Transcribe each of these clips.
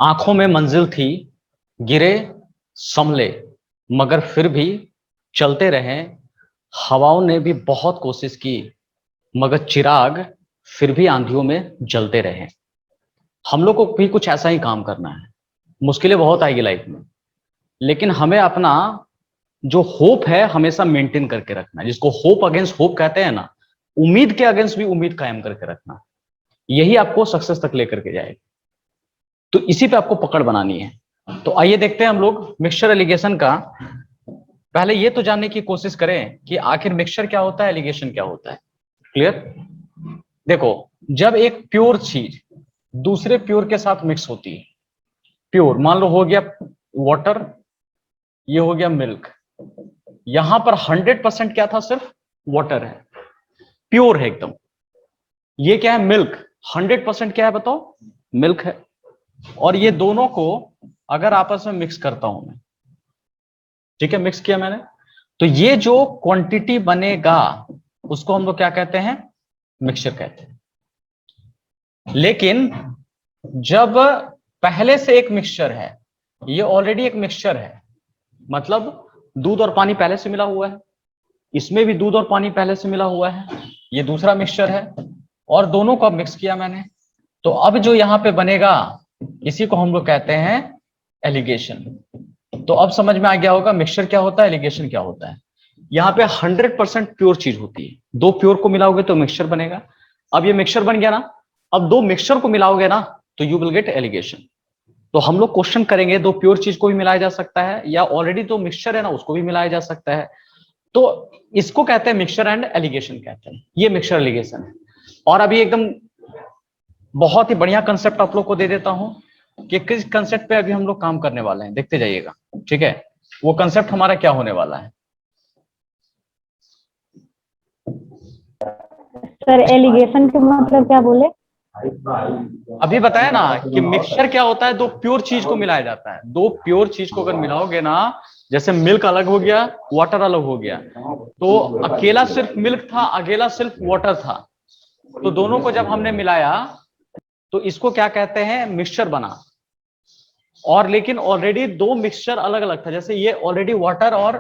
आंखों में मंजिल थी, गिरे संभले, मगर फिर भी चलते रहे। हवाओं ने भी बहुत कोशिश की, मगर चिराग फिर भी आंधियों में जलते रहे। हम लोग को भी कुछ ऐसा ही काम करना है। मुश्किलें बहुत आएगी लाइफ में, लेकिन हमें अपना जो होप है हमेशा मेंटेन करके रखना है, जिसको होप अगेंस्ट होप कहते हैं ना, उम्मीद के अगेंस्ट भी उम्मीद कायम करके रखना। यही आपको सक्सेस तक लेकर के जाएगी। तो इसी पे आपको पकड़ बनानी है। तो आइए देखते हैं हम लोग मिक्सचर एलिगेशन का। पहले ये तो जानने की कोशिश करें कि आखिर मिक्सचर क्या होता है, एलिगेशन क्या होता है। क्लियर? देखो, जब एक प्योर चीज दूसरे प्योर के साथ मिक्स होती है, प्योर मान लो हो गया वाटर, ये हो गया मिल्क, यहां पर 100% क्या था, सिर्फ वाटर है, प्योर है एकदम। ये क्या है, मिल्क, 100% क्या है बताओ, मिल्क है। और ये दोनों को अगर आपस में मिक्स करता हूं मैं, ठीक है, मिक्स किया मैंने, तो ये जो क्वांटिटी बनेगा उसको हम लोग क्या कहते हैं, मिक्सचर कहते हैं। लेकिन जब पहले से एक मिक्सचर है, ये ऑलरेडी एक मिक्सचर है, मतलब दूध और पानी पहले से मिला हुआ है, इसमें भी दूध और पानी पहले से मिला हुआ है, ये दूसरा मिक्सचर है, और दोनों को अब मिक्स किया मैंने, तो अब जो यहां पे बनेगा इसी को हम लोग कहते हैं एलिगेशन। तो अब समझ में आ गया होगा मिक्सचर क्या होता है, एलिगेशन क्या होता है। यहाँ पे 100% प्योर चीज होती है, दो प्योर को मिलाओगे तो मिक्सचर बनेगा। अब ये मिक्सचर बन गया ना, अब दो मिक्सचर को मिलाओगे ना तो यू विल गेट एलिगेशन। तो हम लोग क्वेश्चन करेंगे, दो प्योर चीज को भी मिलाया जा सकता है, या ऑलरेडी तो मिक्सचर है ना उसको भी मिलाया जा सकता है। तो इसको कहते हैं मिक्सचर एंड एलिगेशन कहते हैं, ये मिक्सचर एलिगेशन है। और अभी एकदम बहुत ही बढ़िया कंसेप्ट आप लोग को दे देता हूं कि किस कंसेप्ट पे अभी हम लोग काम करने वाले हैं, देखते जाइएगा, ठीक है। वो कंसेप्ट हमारा क्या होने वाला है। सर एलिगेशन के मतलब क्या बोले? अभी बताया ना कि मिक्सचर क्या होता है, दो प्योर चीज को मिलाया जाता है। दो प्योर चीज को अगर मिलाओगे ना, जैसे मिल्क अलग हो गया, वाटर अलग हो गया, तो अकेला सिर्फ मिल्क था, अकेला सिर्फ वाटर था, तो दोनों को जब हमने मिलाया तो इसको क्या कहते हैं, मिक्सचर बना। और लेकिन ऑलरेडी दो मिक्सचर अलग अलग था, जैसे ये ऑलरेडी वाटर और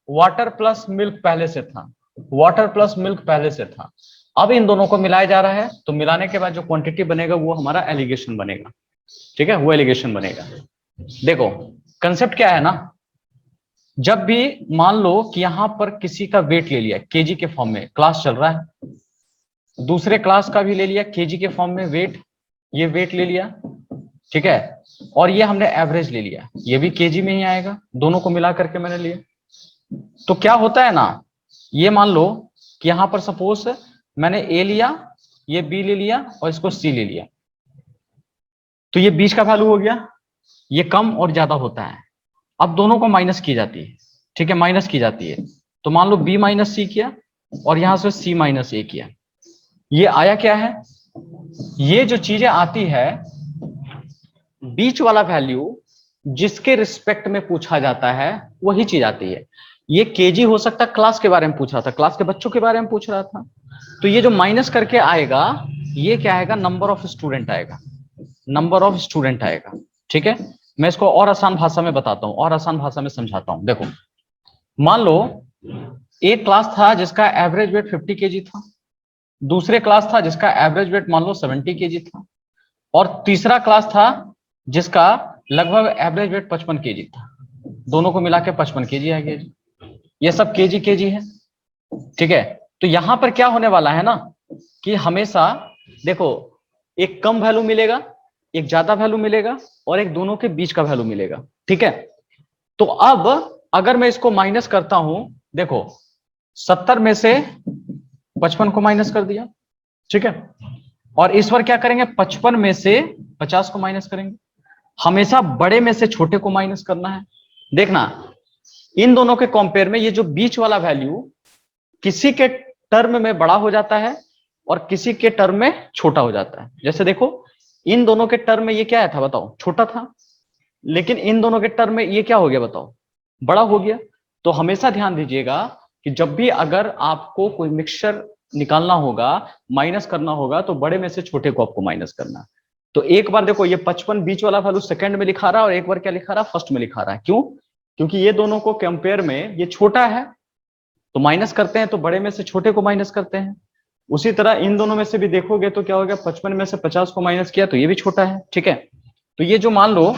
वाटर प्लस मिल्क पहले से था, वाटर प्लस मिल्क पहले से था। अब इन दोनों को मिलाया जा रहा है, तो मिलाने के बाद जो क्वांटिटी बनेगा वो हमारा एलिगेशन बनेगा, ठीक है, वो एलिगेशन बनेगा। देखो कंसेप्ट क्या है ना, जब भी मान लो कि यहां पर किसी का वेट ले लिया केजी के फॉर्म में, क्लास चल रहा है, दूसरे क्लास का भी ले लिया केजी के फॉर्म में वेट, ये वेट ले लिया, ठीक है, और ये हमने एवरेज ले लिया, ये भी केजी में ही आएगा, दोनों को मिला करके मैंने लिया। तो क्या होता है ना, ये मान लो कि यहां पर सपोज मैंने ए लिया, ये बी ले लिया और इसको सी ले लिया, तो ये बीच का वैल्यू हो गया, ये कम और ज्यादा होता है। अब दोनों को माइनस की जाती है, ठीक है, माइनस की जाती है, तो मान लो बी माइनस सी किया और यहां से सी माइनस ए किया, ये आया क्या है, ये जो चीजें आती है बीच वाला वैल्यू जिसके रिस्पेक्ट में पूछा जाता है वही चीज आती है। ये केजी हो सकता है, क्लास के बारे में पूछ रहा था, क्लास के बच्चों के बारे में पूछ रहा था, तो ये जो माइनस करके आएगा ये क्या आएगा, नंबर ऑफ स्टूडेंट आएगा, नंबर ऑफ स्टूडेंट आएगा, ठीक है। मैं इसको और आसान भाषा में बताता हूं, और आसान भाषा में समझाता हूं। देखो मान लो एक क्लास था जिसका एवरेज वेट 50 केजी था, दूसरे क्लास था जिसका एवरेज वेट मान लो 70 केजी था, और तीसरा क्लास था जिसका लगभग एवरेज वेट 55 केजी था, दोनों को मिला के 55 केजी आ गया जी। ये सब केजी केजी है, ठीक है। तो यहां पर क्या होने वाला है ना कि हमेशा देखो एक कम वैल्यू मिलेगा, एक ज्यादा वैल्यू मिलेगा, और एक दोनों के बीच का वैल्यू मिलेगा, ठीक है। तो अब अगर मैं इसको माइनस करता हूं, देखो 70 में से 55 को माइनस कर दिया, ठीक है, और इस बार क्या करेंगे, 55 में से 50 को माइनस करेंगे। हमेशा बड़े में से छोटे को माइनस करना है। देखना इन दोनों के कंपेयर में ये जो बीच वाला वैल्यू किसी के टर्म में बड़ा हो जाता है और किसी के टर्म में छोटा हो जाता है। जैसे देखो इन दोनों के टर्म में ये क्या था बताओ, छोटा था, लेकिन इन दोनों के टर्म में ये क्या हो गया बताओ, बड़ा हो गया। तो हमेशा ध्यान दीजिएगा कि जब भी अगर आपको कोई मिक्सचर निकालना होगा, माइनस करना होगा, तो बड़े में से छोटे को आपको माइनस करना है। तो एक बार देखो ये 55 बीच वाला वैल्यू सेकंड में लिखा रहा है और एक बार क्या लिखा रहा है, फर्स्ट में लिखा रहा है। क्यों? क्योंकि ये दोनों को कंपेयर में ये छोटा है, तो माइनस करते हैं तो बड़े में से छोटे को माइनस करते हैं। उसी तरह इन दोनों में से भी देखोगे तो क्या हो गया, 55 में से 50 को माइनस किया तो ये भी छोटा है। ठीक है, तो ये जो मान लो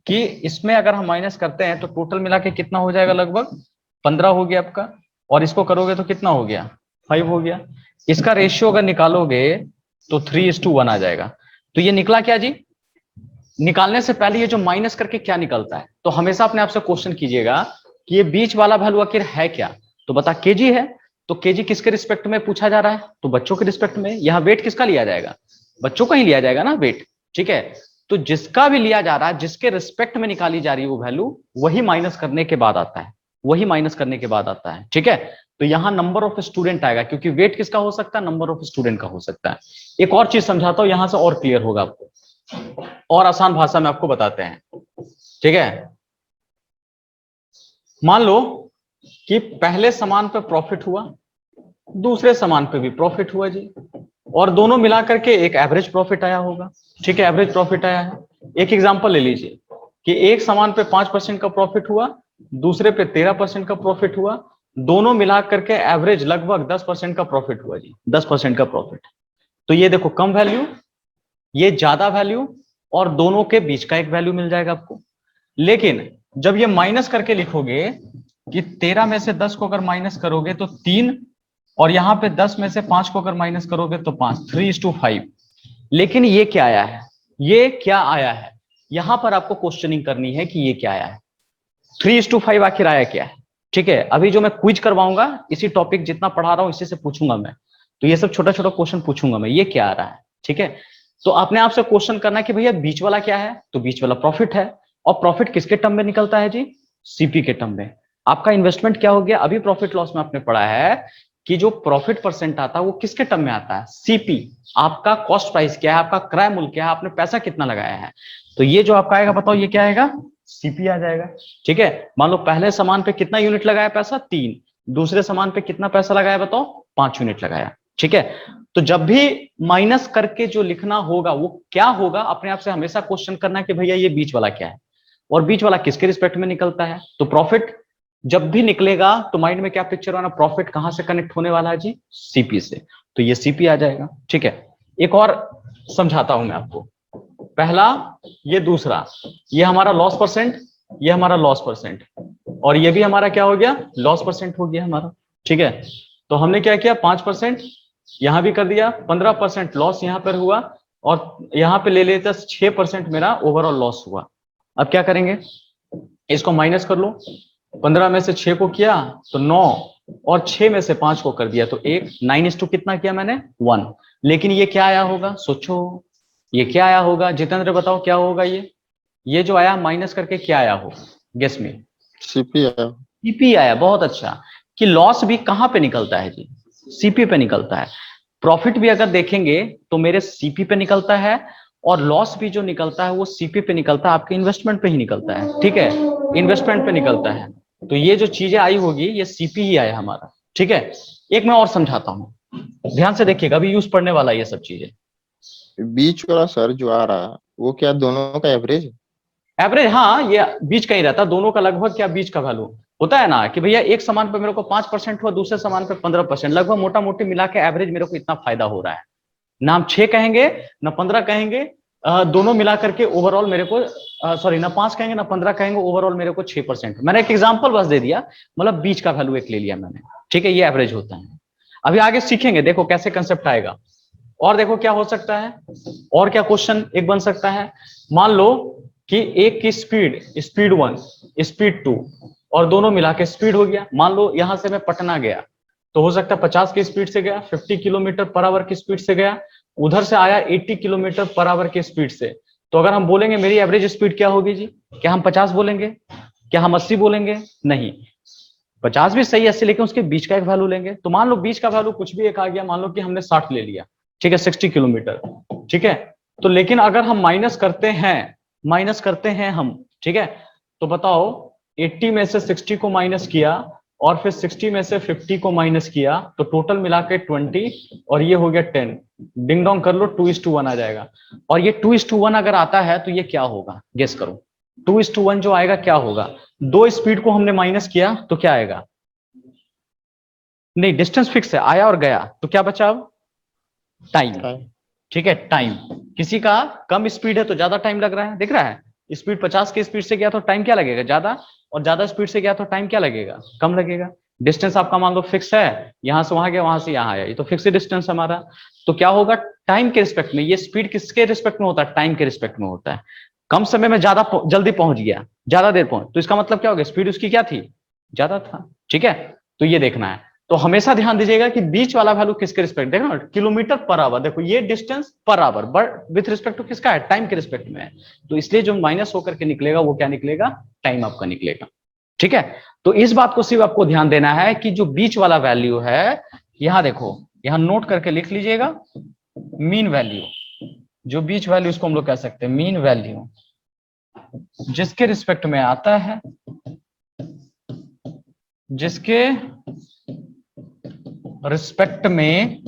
कि इसमें अगर हम माइनस करते हैं तो टोटल मिला के कितना हो जाएगा, लगभग 15 हो गया आपका, और इसको करोगे तो कितना हो गया, 5 हो गया। इसका रेशियो अगर निकालोगे तो 3:1 आ जाएगा। तो ये निकला क्या जी? निकालने से पहले ये जो माइनस करके क्या निकलता है, तो हमेशा अपने आप से क्वेश्चन कीजिएगा कि ये बीच वाला वैल्यू आखिर है क्या। तो बता केजी है, तो केजी किसके रिस्पेक्ट में पूछा जा रहा है, तो बच्चों के रिस्पेक्ट में। यहाँ वेट किसका लिया जाएगा, बच्चों का ही लिया जाएगा ना वेट। ठीक है, तो जिसका भी लिया जा रहा है, जिसके रिस्पेक्ट में निकाली जा रही है वो वैल्यू, वही माइनस करने के बाद आता है, वही माइनस करने के बाद आता है। ठीक है, तो यहाँ नंबर ऑफ स्टूडेंट आएगा, क्योंकि वेट किसका हो सकता है, नंबर ऑफ स्टूडेंट का हो सकता है। एक और चीज समझाता हूं, यहां से और क्लियर होगा आपको, और आसान भाषा में आपको बताते हैं। ठीक है, मान लो कि पहले सामान पे प्रॉफिट हुआ, दूसरे सामान पे भी प्रॉफिट हुआ जी, और दोनों मिला करके एक एवरेज प्रॉफिट आया होगा। ठीक है, एवरेज प्रॉफिट आया है। एक एग्जांपल ले लीजिए कि एक सामान पे 5% का प्रॉफिट हुआ, दूसरे पे 13% का प्रॉफिट हुआ, दोनों मिला करके एवरेज लगभग 10% का प्रॉफिट हुआ जी, 10% का प्रॉफिट। तो ये देखो कम वैल्यू, ये ज्यादा वैल्यू, और दोनों के बीच का एक वैल्यू मिल जाएगा आपको। लेकिन जब ये माइनस करके लिखोगे कि 13 में से 10 को अगर माइनस करोगे तो 3, और यहां पे 10 में से 5 को अगर माइनस करोगे तो 5, 3:5। लेकिन ये क्या आया है, ये क्या आया है, यहां पर आपको क्वेश्चनिंग करनी है कि ये क्या आया है, 3:5 आखिर आया क्या है। ठीक है, अभी जो मैं क्विज करवाऊंगा, इसी टॉपिक जितना पढ़ा रहा हूं इसी से पूछूंगा मैं, तो ये सब छोटा छोटा क्वेश्चन पूछूंगा मैं, ये क्या आ रहा है। ठीक है, तो आपने आपसे क्वेश्चन करना है कि भैया बीच वाला क्या है, तो बीच वाला प्रॉफिट है, और प्रॉफिट किसके टर्म में निकलता है जी, सीपी के टर्म में। आपका इन्वेस्टमेंट क्या हो गया, अभी प्रॉफिट लॉस में आपने पढ़ा है कि जो प्रॉफिट परसेंट आता है वो किसके टर्म में आता है, सीपी। आपका कॉस्ट प्राइस क्या है, आपका क्रय मूल्य क्या है, आपने पैसा कितना लगाया है, तो ये जो आपका आएगा बताओ ये क्या आएगा, सीपी आ जाएगा। ठीक है, मान लो पहले सामान पे कितना यूनिट लगाया पैसा, 3, दूसरे सामान पे कितना पैसा लगाया बताओ, 5 यूनिट लगाया। ठीक है, तो जब भी माइनस करके जो लिखना होगा वो क्या होगा, अपने आप से हमेशा क्वेश्चन करना है कि भैया ये बीच वाला क्या है, और बीच वाला किसके रिस्पेक्ट में निकलता है। तो प्रॉफिट जब भी निकलेगा तो माइंड में क्या पिक्चर आना, प्रॉफिट कहां से कनेक्ट होने वाला है जी, सीपी से, तो ये सीपी आ जाएगा। ठीक है, एक और समझाता हूं मैं आपको, पहला ये दूसरा, ये हमारा लॉस परसेंट, ये हमारा लॉस परसेंट, और ये भी हमारा क्या हो गया, लॉस परसेंट हो गया हमारा। ठीक है, तो हमने क्या किया, 5% यहां भी कर दिया, 15% लॉस यहां पर हुआ, और यहां पे ले लेते 6% मेरा ओवरऑल लॉस हुआ। अब क्या करेंगे, इसको माइनस कर लो, 15 में से 6 को किया तो 9, और 6 में से 5 को कर दिया तो 1, 9:2 कितना किया मैंने, 1। लेकिन ये क्या आया होगा, सोचो ये क्या आया होगा, जितेंद्र बताओ क्या होगा, ये जो आया माइनस करके क्या आया हो, गेस में, सीपी है। सीपी आया। बहुत अच्छा, कि लॉस भी कहां पे निकलता है जी, सीपी पे निकलता है। प्रॉफिट भी अगर देखेंगे तो मेरे सीपी पे निकलता है, और लॉस भी जो निकलता है वो सीपी पे निकलता है, आपके इन्वेस्टमेंट पे ही निकलता है। ठीक है, इन्वेस्टमेंट पे निकलता है, तो ये जो चीजें आई होगी ये सीपी ही आया हमारा। ठीक है, एक मैं और समझाता हूं, ध्यान से देखिएगा, अभी यूज पढ़ने वाला ये सब चीजें। बीच वाला सर जो आ रहा है वो क्या दोनों का एवरेज है? एवरेज, हाँ ये बीच का ही रहता है, दोनों का लगभग क्या बीच का वैल्यू होता है ना, कि भैया एक सामान पे मेरे को 5% हुआ, दूसरे सामान पे 15%, लगभग मोटा मोटी मिला के एवरेज मेरे को इतना फायदा हो रहा है। ना हम 6 कहेंगे ना 15 कहेंगे, दोनों मिला करके ओवरऑल मेरे को, सॉरी ना 5 कहेंगे ना 15 कहेंगे, ओवरऑल मेरे को 6%। मैंने एक एग्जांपल बस दे दिया, मतलब बीच का वैल्यू एक ले लिया मैंने। ठीक है, ये एवरेज होता है। अभी आगे सीखेंगे, देखो कैसे कंसेप्ट आएगा, और देखो क्या हो सकता है, और क्या क्वेश्चन एक बन सकता है। मान लो कि एक की स्पीड, स्पीड 1, स्पीड 2, और दोनों मिला के स्पीड हो गया। मान लो यहां से मैं पटना गया, तो हो सकता है 50 की स्पीड से गया, 50 किलोमीटर पर आवर की स्पीड से गया, उधर से आया 80 किलोमीटर पर आवर की स्पीड से। तो अगर हम बोलेंगे मेरी एवरेज स्पीड क्या होगी जी, क्या हम 50 बोलेंगे, क्या हम 80 बोलेंगे, नहीं, 50 भी सही, 80, लेकिन उसके बीच का एक वैल्यू लेंगे। तो मान लो बीच का वैल्यू कुछ भी एक आ गया, मान लो कि हमने 60 ले लिया, ठीक है, 60 किलोमीटर। ठीक है, तो लेकिन अगर हम माइनस करते हैं हम, ठीक है, तो बताओ 80 में से 60 को माइनस किया और फिर 60 में से 50 को माइनस किया तो टोटल मिला के 20 और ये हो गया 10। डिंग डोंग कर लो, 2:1 आ जाएगा। और ये 2:1 अगर आता है तो ये क्या होगा, गेस करो। 2:1 जो आएगा क्या होगा, दो स्पीड को हमने माइनस किया तो क्या आएगा, नहीं डिस्टेंस फिक्स है, आया और गया तो क्या बचा अब, टाइम। ठीक है, टाइम। किसी का कम स्पीड है तो ज्यादा टाइम लग रहा है, दिख रहा है, स्पीड 50 की स्पीड से गया तो टाइम क्या लगेगा, ज्यादा, और ज्यादा स्पीड से गया तो टाइम क्या लगेगा, कम लगेगा। डिस्टेंस आपका मान लो फिक्स है, यहां से वहां गया, वहां से यहां आया, ये तो फिक्स डिस्टेंस हमारा। तो क्या होगा, टाइम के रिस्पेक्ट में, ये स्पीड किसके रिस्पेक्ट में होता है, टाइम के रिस्पेक्ट में होता है। कम समय में ज्यादा जल्दी पहुंच गया, ज्यादा देर पहुंच, तो इसका मतलब क्या हो गया, स्पीड उसकी क्या थी, ज्यादा था। ठीक है, तो ये देखना है। तो हमेशा ध्यान दीजिएगा कि बीच वाला वैल्यू किसके रिस्पेक्ट, देखो किलोमीटर पर आवर, देखो ये डिस्टेंस पर hour, but with respect to किसका है, टाइम के रिस्पेक्ट में है। तो इसलिए जो माइनस होकर के निकलेगा वो क्या निकलेगा, टाइम आपका निकलेगा। ठीक है, तो इस बात को सिर्फ आपको ध्यान देना है कि जो बीच वाला वैल्यू है, यहां देखो, यहां नोट करके लिख लीजिएगा, मीन वैल्यू, जो बीच वैल्यू इसको हम लोग कह सकते हैं मीन वैल्यू, जिसके रिस्पेक्ट में आता है, जिसके रिस्पेक्ट में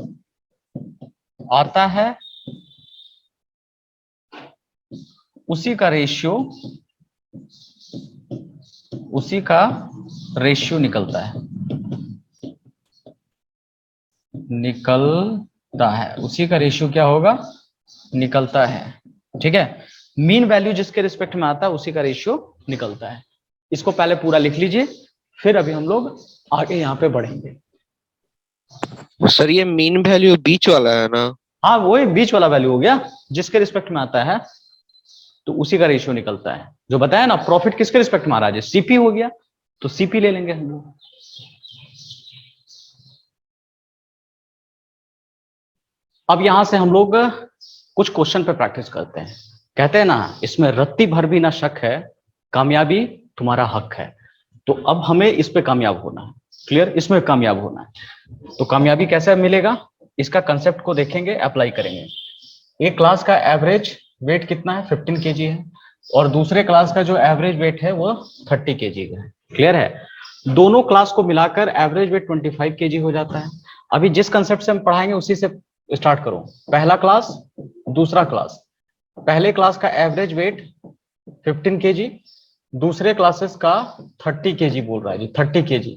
आता है, उसी का रेशियो, उसी का रेशियो निकलता है, निकलता है, उसी का रेशियो क्या होगा, निकलता है। ठीक है, मीन वैल्यू जिसके रिस्पेक्ट में आता है उसी का रेशियो निकलता है। इसको पहले पूरा लिख लीजिए, फिर अभी हम लोग आगे यहाँ पे बढ़ेंगे। सर ये मीन वैल्यू बीच वाला है ना? हाँ, वही बीच वाला वैल्यू हो गया, जिसके रिस्पेक्ट में आता है तो उसी का रेशियो निकलता है। जो बताया ना, प्रॉफिट किसके रिस्पेक्ट में आ रहा है, सीपी हो गया, तो सीपी ले लेंगे हम लोग। अब यहां से हम लोग कुछ क्वेश्चन पे प्रैक्टिस करते हैं। कहते हैं ना, इसमें रत्ती भर भी ना शक है, कामयाबी तुम्हारा हक है। तो अब हमें इस पे कामयाब होना है, क्लियर, इसमें कामयाब होना है। तो कामयाबी कैसे मिलेगा, इसका कंसेप्ट को देखेंगे, अप्लाई करेंगे। एक क्लास का एवरेज वेट कितना है, 15 kg है, और दूसरे क्लास का जो एवरेज वेट है वो 30 kg है। क्लियर है, दोनों क्लास को मिलाकर एवरेज वेट 25 kg हो जाता है। अभी जिस कंसेप्ट से हम पढ़ाएंगे उसी से स्टार्ट करो। पहला क्लास, दूसरा क्लास, पहले क्लास का एवरेज वेट 15 kg, दूसरे क्लासेस का 30 kg बोल रहा है जी, 30 kg।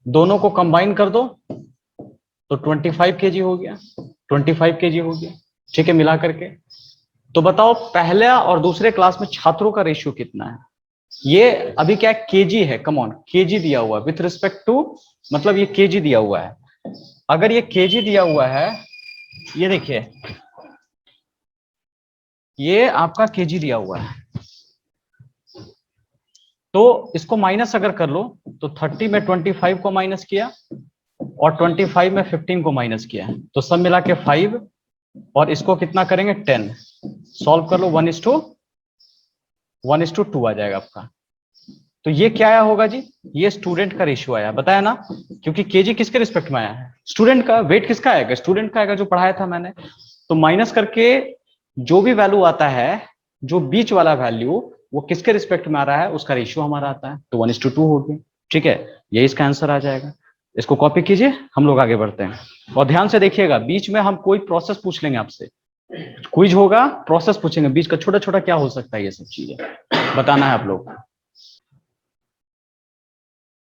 दोनों को कंबाइन कर दो तो 25 kg हो गया, 25 kg हो गया। ठीक है, मिला करके तो बताओ पहले और दूसरे क्लास में छात्रों का रेशियो कितना है। ये अभी क्या है, केजी है, कम ऑन, केजी दिया हुआ है विथ रिस्पेक्ट टू, मतलब ये केजी दिया हुआ है। अगर ये केजी दिया हुआ है, ये देखिए ये आपका केजी दिया हुआ है, तो इसको माइनस अगर कर लो तो 30 में 25 को माइनस किया और 25 में 15 को माइनस किया, तो सब मिला के 5, और इसको कितना करेंगे 10, सॉल्व कर लो 1:2 आ जाएगा आपका। तो ये क्या आया होगा जी, ये स्टूडेंट का रेशियो आया, बताया ना, क्योंकि केजी किसके रिस्पेक्ट में आया है, स्टूडेंट का। वेट किसका आएगा, स्टूडेंट का आएगा, जो पढ़ाया था मैंने। तो माइनस करके जो भी वैल्यू आता है, जो बीच वाला वैल्यू, वो किसके रिस्पेक्ट में आ रहा है, उसका रेशियो हमारा आता है, तो 1:2 हो गया। ठीक है, ये इसका आंसर आ जाएगा। इसको कॉपी कीजिए, हम लोग आगे बढ़ते हैं। और ध्यान से देखिएगा, बीच में हम कोई प्रोसेस पूछ लेंगे आपसे, क्विज होगा, प्रोसेस पूछेंगे बीच का, छोटा छोटा क्या हो सकता है, ये सब चीजें बताना है आप लोग।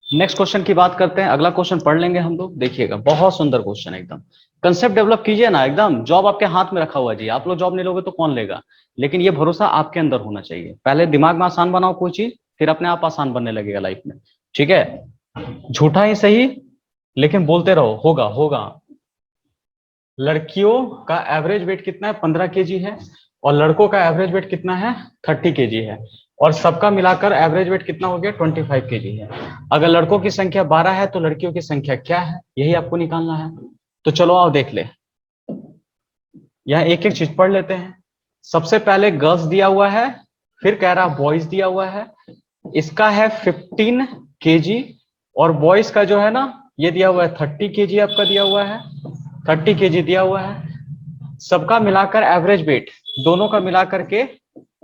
नेक्स्ट क्वेश्चन की बात करते हैं, अगला क्वेश्चन पढ़ लेंगे हम लोग, देखिएगा बहुत सुंदर क्वेश्चन है एकदम। कंसेप्ट डेवलप कीजिए ना, एकदम जॉब आपके हाथ में रखा हुआ है जी, आप लोग जॉब नहीं लोगे तो कौन लेगा, लेकिन ये भरोसा आपके अंदर होना चाहिए। पहले दिमाग में आसान बनाओ कोई चीज, फिर अपने आप आसान बनने लगेगा लाइफ में। ठीक है, झूठा ही सही लेकिन बोलते रहो, होगा होगा। लड़कियों का एवरेज वेट कितना है, 15 kg है, और लड़कों का एवरेज वेट कितना है, 30 kg है, और सबका मिलाकर एवरेज वेट कितना हो गया, 25 kg है। अगर लड़कों की संख्या 12 है तो लड़कियों की संख्या क्या है, यही आपको निकालना है। तो चलो आओ देख ले, यहाँ एक एक चीज पढ़ लेते हैं। सबसे पहले गर्ल्स दिया हुआ है, फिर कह रहा बॉयज दिया हुआ है, इसका है 15 kg, और बॉयज का जो है ना ये दिया हुआ है 30 kg, आपका दिया हुआ है 30 kg दिया हुआ है। सबका मिलाकर एवरेज वेट, दोनों का मिलाकर के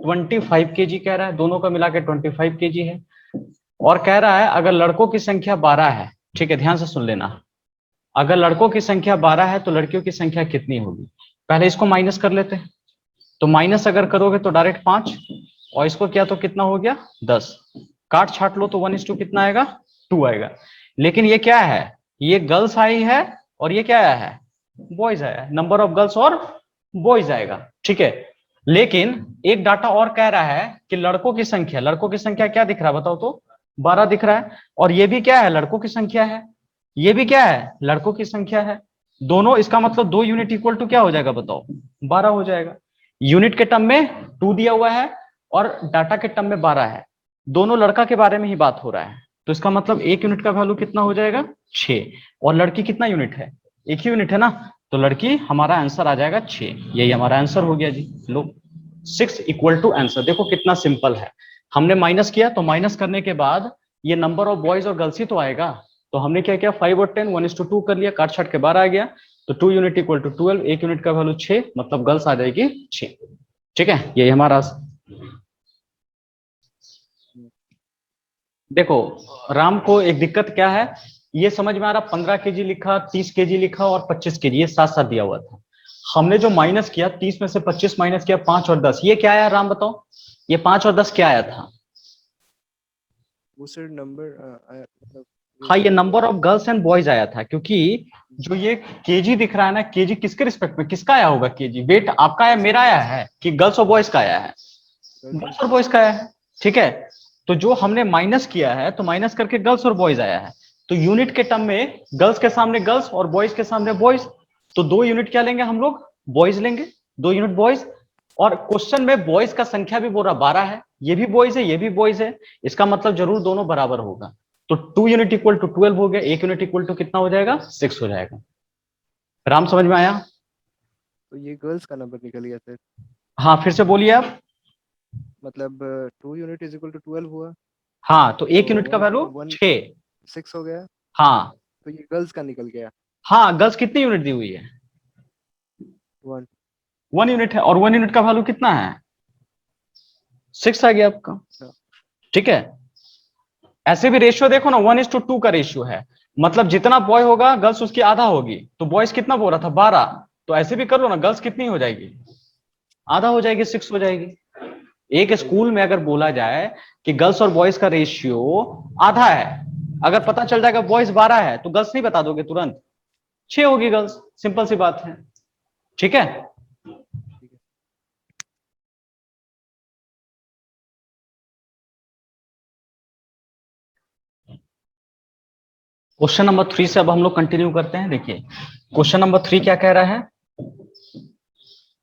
25 kg कह रहा है, दोनों का मिलाकर 25 kg है। और कह रहा है अगर लड़कों की संख्या 12 है, ठीक है, ध्यान से सुन लेना, अगर लड़कों की संख्या 12 है तो लड़कियों की संख्या कितनी होगी। पहले इसको माइनस कर लेते हैं, तो माइनस अगर करोगे तो डायरेक्ट 5, और इसको किया तो कितना हो गया 10, काट छाट लो तो 1:2 कितना आएगा 2 आएगा। लेकिन ये क्या है, ये गर्ल्स आई है और ये क्या आया है बॉयज आया है, नंबर ऑफ गर्ल्स और बॉयज आएगा, ठीक है। लेकिन एक डाटा और कह रहा है कि लड़कों की संख्या क्या दिख रहा है बताओ तो 12 दिख रहा है, और ये भी क्या है लड़कों की संख्या है, ये भी क्या है लड़कों की संख्या है, दोनों, इसका मतलब 2 यूनिट इक्वल टू क्या हो जाएगा बताओ 12 हो जाएगा। यूनिट के टर्म में 2 दिया हुआ है और डाटा के टर्म में 12 है, दोनों लड़का के बारे में ही बात हो रहा है, तो इसका मतलब एक यूनिट का वैल्यू कितना हो जाएगा 6, और लड़की कितना यूनिट है, एक ही यूनिट है ना, तो लड़की हमारा आंसर आ जाएगा 6, यही हमारा आंसर हो गया जी। लो 6 इक्वल टू आंसर, देखो कितना सिंपल है, हमने माइनस किया तो माइनस करने के बाद ये नंबर ऑफ बॉयज और गर्ल्स ही तो आएगा, तो हमने क्या किया 5 और 10 1:2 कर लिया, काट छाट के 12 आ गया, तो 2 यूनिट इक्वल टू 12, एक यूनिट का वैल्यू 6, मतलब गर्ल्स आ जाएगी 6, ठीक है, यही हमारा। देखो राम को एक दिक्कत क्या है, ये समझ में आ रहा 15 केजी लिखा, 30 केजी लिखा और 25 केजी, ये साथ साथ दिया हुआ था, हमने जो माइनस किया 30 में से 25 माइनस किया 5 और 10, ये क्या आया राम बताओ, ये 5 और 10 क्या आया था, वो सर नंबर हाँ ये number of girls and boys आया था, क्योंकि जो ये केजी दिख रहा है ना, केजी किसके रिस्पेक्ट में, किसका आया होगा केजी, वेट आपका आया मेरा आया है कि गर्ल्स और बॉयज का आया है, गर्ल्स और बॉयज का आया है, ठीक है। तो जो हमने माइनस किया है तो माइनस करके गर्ल्स और बॉयज आया है, तो यूनिट के टर्म में गर्ल्स के सामने गर्ल्स और बॉयज के सामने बॉयज, तो 2 यूनिट क्या लेंगे हम लोग बॉयज लेंगे, 2 यूनिट बॉयज, और क्वेश्चन में बॉयज का संख्या भी बोल रहा 12 है, ये भी बॉयज है ये भी बॉयज है, इसका मतलब जरूर दोनों बराबर होगा, तो 2 यूनिट इक्वल टू 12 हो गया, 1 यूनिट इक्वल टू कितना हो जाएगा 6 हो जाएगा। राम समझ में आया? तो ये गर्ल्स का नंबर निकल गया सर, हाँ फिर से बोलिए आप। मतलब 2 यूनिट इज इक्वल टू 12 हुआ, हाँ तो 1 तो यूनिट का वैल्यू 6, 6 हो गया, हाँ तो ये गर्ल्स का निकल गया हाँ गर्ल्स कितनी यूनिट दी हुई है 1, 1 यूनिट है, और 1 यूनिट का वैल्यू कितना है 6 आ गया आपका, ठीक है। ऐसे भी रेशियो देखो ना 1:2 का रेशियो है, मतलब जितना बॉय होगा गर्ल्स उसकी आधा होगी, तो बॉयज कितना बोल रहा था 12, तो ऐसे भी कर लो ना, गर्ल्स कितनी हो जाएगी आधा हो जाएगी 6 हो जाएगी। एक स्कूल में अगर बोला जाए कि गर्ल्स और बॉयज का रेशियो आधा है, अगर पता चल जाएगा बॉयज 12 है तो गर्ल्स नहीं बता दोगे तुरंत, 6 होगी गर्ल्स, सिंपल सी बात है, ठीक है। क्वेश्चन नंबर 3 से अब हम लोग कंटिन्यू करते हैं। देखिए क्वेश्चन नंबर 3 क्या कह रहा है,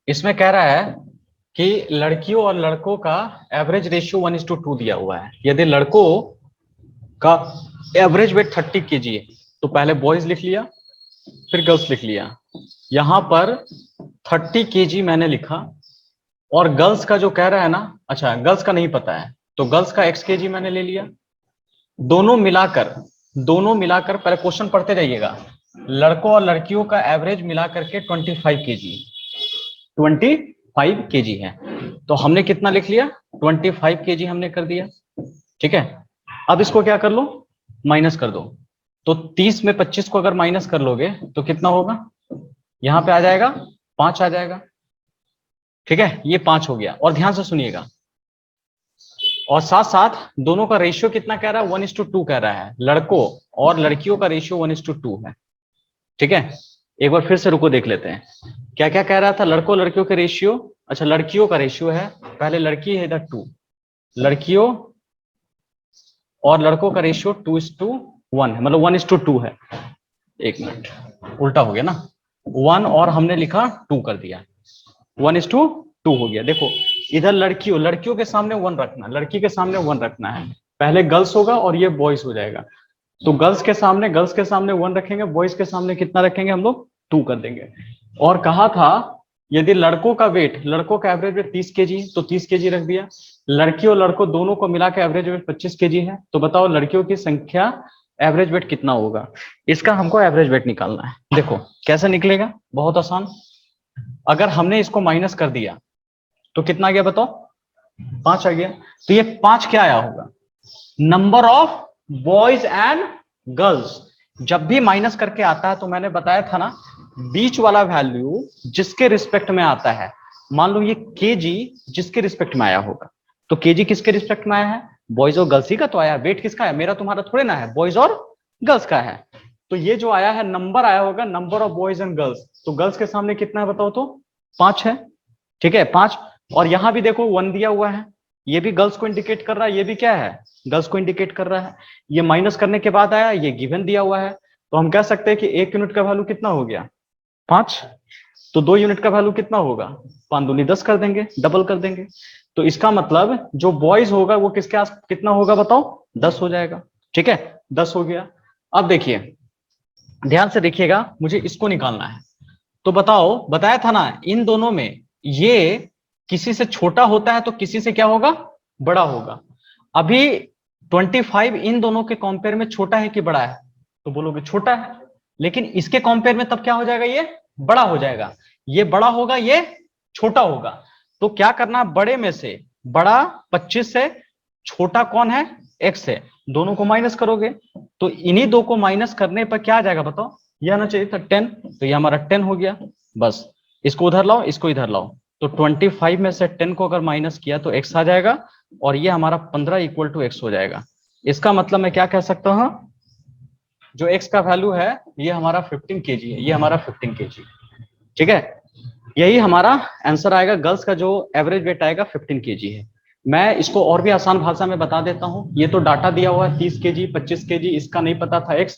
इसमें कह रहा है कि लड़कियों और लड़कों का एवरेज रेशियो 1:2 दिया हुआ है, यदि लड़कों का एवरेज वेट 30 केजी है तो पहले बॉयज लिख लिया फिर गर्ल्स लिख लिया, यहां पर 30 केजी मैंने लिखा, और गर्ल्स का जो कह रहा है ना, अच्छा गर्ल्स का नहीं पता है तो गर्ल्स का x केजी मैंने ले लिया, दोनों मिलाकर पहले क्वेश्चन पढ़ते जाइएगा, लड़कों और लड़कियों का एवरेज मिलाकर के 25 केजी है, तो हमने कितना लिख लिया 25 केजी हमने कर दिया, ठीक है। अब इसको क्या कर लो माइनस कर दो, तो 30 में 25 को अगर माइनस कर लोगे तो कितना होगा, यहां पे आ जाएगा 5 आ जाएगा, ठीक है, ये 5 हो गया। और ध्यान से सुनिएगा, और साथ साथ दोनों का रेशियो कितना कह रहा है 1:2 कह रहा है, लड़कों और लड़कियों का रेशियो 1:2 है, ठीक है। एक बार फिर से रुको देख लेते हैं क्या क्या कह रहा था, लड़कों लड़कियों के रेशियो, अच्छा लड़कियों का रेशियो है, पहले लड़की है इधर 2, लड़कियों और लड़कों का रेशियो 2:1 है, मतलब 1:2 है, एक मिनट उल्टा हो गया ना, 1 और हमने लिखा 2 कर दिया, 1:2 हो गया। देखो इधर लड़कियों के सामने 1 रखना, लड़की के सामने 1 रखना है, पहले गर्ल्स होगा और ये बॉयज हो जाएगा, तो गर्ल्स के सामने 1 रखेंगे, बॉयज के सामने कितना रखेंगे हम लोग 2 कर देंगे। और कहा था यदि लड़कों का एवरेज वेट 30 केजी तो 30 केजी रख दिया, लड़की और लड़कों दोनों को मिला के एवरेज वेट 25 केजी है, तो बताओ लड़कियों की संख्या एवरेज वेट कितना होगा, इसका हमको एवरेज वेट निकालना है। देखो कैसे निकलेगा, बहुत आसान, अगर हमने इसको माइनस कर दिया तो कितना आ गया बताओ 5 आ गया, तो ये 5 क्या आया होगा number of boys and girls. जब भी माइनस करके आता है तो मैंने बताया था ना, बीच वाला वैल्यू जिसके रिस्पेक्ट में आता है, मान लो ये केजी जिसके रिस्पेक्ट में आया होगा, तो केजी किसके रिस्पेक्ट में आया है, बॉयज और गर्ल्स ही का तो आया। वेट किसका है, मेरा तुम्हारा थोड़े ना है, बॉयज और गर्ल्स का है। तो ये जो आया है नंबर आया होगा, number of boys and girls, तो गर्ल्स के सामने कितना है बताओ तो, 5 है, ठीक है 5। और यहां भी देखो 1 दिया हुआ है, ये भी गर्ल्स को इंडिकेट कर रहा है, ये भी क्या है, गर्ल्स को इंडिकेट कर रहा है। ये माइनस करने के बाद आया, ये गिवन दिया हुआ है, तो हम कह सकते हैं कि 1 यूनिट का वैल्यू कितना हो गया, 5। तो 2 यूनिट का वैल्यू कितना होगा, 5 दूनी 10 कर देंगे, डबल कर देंगे। तो इसका मतलब जो बॉयज होगा वो किसके आस कितना होगा बताओ, 10 हो जाएगा, ठीक है 10 हो गया। अब देखिए ध्यान से देखिएगा, मुझे इसको निकालना है। तो बताओ, बताया था ना इन दोनों में ये किसी से छोटा होता है तो किसी से क्या होगा, बड़ा होगा। अभी 25 इन दोनों के कंपेयर में छोटा है कि बड़ा है, तो बोलोगे छोटा है, लेकिन इसके कंपेयर में तब क्या हो जाएगा, ये बड़ा हो जाएगा। ये बड़ा होगा, ये छोटा होगा। तो क्या करना, बड़े में से बड़ा 25 से छोटा कौन है, x है, दोनों को माइनस करोगे। तो इन्हीं दो को माइनस करने पर क्या आ जाएगा बताओ, ये आना चाहिए था 10, तो ये हमारा 10 हो गया। बस इसको उधर लाओ, इसको इधर लाओ, तो 25 में से 10 को अगर माइनस किया तो x आ जाएगा, और ये हमारा 15 इक्वल टू x हो जाएगा। इसका मतलब मैं क्या कह सकता हूं, जो x का वैल्यू है ये हमारा 15 kg है, ये हमारा 15 kg, ठीक है। यही हमारा आंसर आएगा, गर्ल्स का जो एवरेज वेट आएगा 15 kg है। मैं इसको और भी आसान भाषा में बता देता हूं। ये तो डाटा दिया हुआ है 30 kg 25 kg, इसका नहीं पता था x,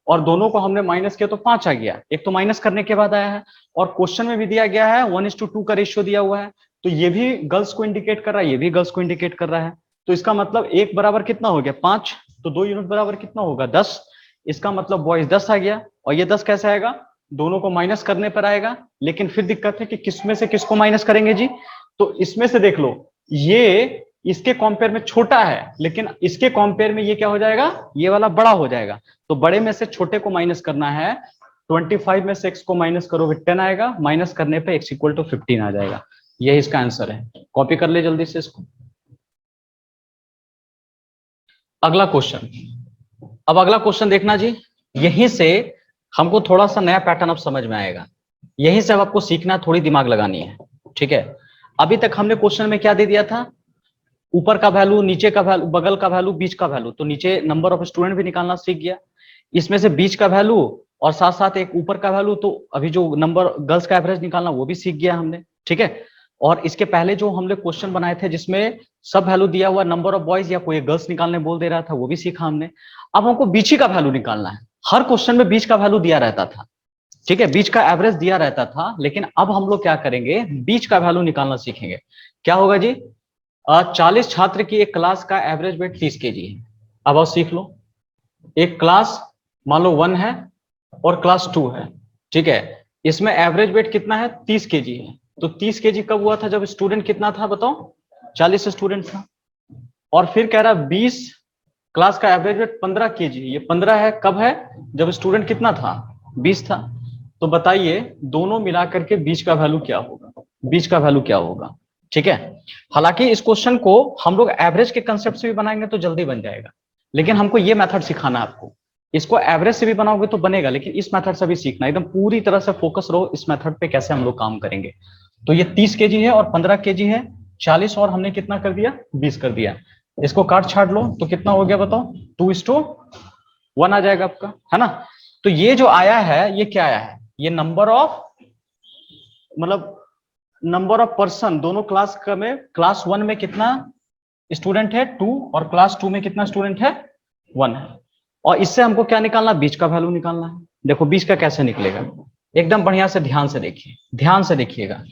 और दोनों को हमने माइनस किया तो 5 आ गया। एक तो माइनस करने के बाद आया है, और क्वेश्चन में भी दिया गया है 1:2 का रेशियो दिया हुआ है, तो ये भी गर्ल्स को इंडिकेट कर रहा है, ये भी गर्ल्स को इंडिकेट कर रहा है। तो इसका मतलब 1 बराबर कितना हो गया 5, तो 2 यूनिट बराबर कितना होगा 10। इसका मतलब बॉयज 10 आ गया, और ये 10 कैसे आएगा, दोनों को माइनस करने पर आएगा। लेकिन फिर दिक्कत है कि किसमें से किसको माइनस करेंगे जी, तो इसमें से देख लो, ये इसके कंपेयर में छोटा है, लेकिन इसके कंपेयर में ये क्या हो जाएगा, ये वाला बड़ा हो जाएगा। तो बड़े में से छोटे को माइनस करना है, 25 में से x को माइनस करोगे 10 आएगा, माइनस करने पे x इक्वल टू 15 आ जाएगा। यही इसका आंसर है। कॉपी कर ले जल्दी से इसको। अगला क्वेश्चन, अब अगला क्वेश्चन देखना जी, यहीं से हमको थोड़ा सा नया पैटर्न अब समझ में आएगा, यहीं से अब आपको सीखना, थोड़ी दिमाग लगानी है, ठीक है। अभी तक हमने क्वेश्चन में क्या दे दिया था, ऊपर का वैल्यू, नीचे का वैल्यू, बगल का वैल्यू, बीच का वैल्यू, तो नीचे नंबर ऑफ स्टूडेंट भी निकालना सीख गया, इसमें से बीच का वैल्यू और साथ साथ एक ऊपर का वैल्यू, तो अभी जो नंबर गर्ल्स का एवरेज निकालना वो भी सीख गया हमने, ठीक है। और इसके पहले जो हमने क्वेश्चन बनाए थे जिसमें सब वैल्यू दिया हुआ, नंबर ऑफ बॉयज या कोई गर्ल्स निकालने बोल दे रहा था, वो भी सीखा हमने। अब हमको बीच ही का वैल्यू निकालना है। हर क्वेश्चन में बीच का वैल्यू दिया रहता था, ठीक है, बीच का एवरेज दिया रहता था, लेकिन अब हम लोग क्या करेंगे, बीच का वैल्यू निकालना सीखेंगे। क्या होगा जी, 40 छात्र की एक क्लास का एवरेज वेट 30 kg है। अब आओ सीख लो, एक क्लास मान लो 1 है और क्लास 2 है, ठीक है, इसमें एवरेज वेट कितना है 30 kg है। तो 30 kg कब हुआ था, जब स्टूडेंट कितना था बताओ, 40 स्टूडेंट था। और फिर कह रहा 20 क्लास का एवरेज वेट 15 kg, ये 15 है, कब है, जब स्टूडेंट कितना था 20 था। तो बताइए दोनों मिलाकर के बीच का वैल्यू क्या होगा, बीच का वैल्यू क्या होगा, ठीक है। हालांकि इस क्वेश्चन को हम लोग एवरेज के कंसेप्ट से भी बनाएंगे तो जल्दी बन जाएगा, लेकिन हमको ये मेथड सिखाना है आपको। इसको एवरेज से भी बनाओगे तो बनेगा, लेकिन इस मेथड से भी सीखना, एकदम पूरी तरह से फोकस रहो इस मेथड पे, कैसे हम लोग काम करेंगे। तो ये 30 kg है और 15 kg है, 40 और हमने कितना कर दिया 20 कर दिया। इसको काट छाट लो तो कितना हो गया बताओ, 2:1 आ जाएगा आपका, है ना। तो ये जो आया है ये क्या आया है, ये नंबर ऑफ, मतलब नंबर ऑफ पर्सन दोनों क्लास का में, क्लास 1 में कितना स्टूडेंट है 2, और क्लास 2 में कितना स्टूडेंट है 1 है। और इससे हमको क्या निकालना, बीच का वैल्यू निकालना है। देखो बीच का कैसे निकलेगा, एकदम बढ़िया से ध्यान से देखिए, ध्यान से देखिएगा,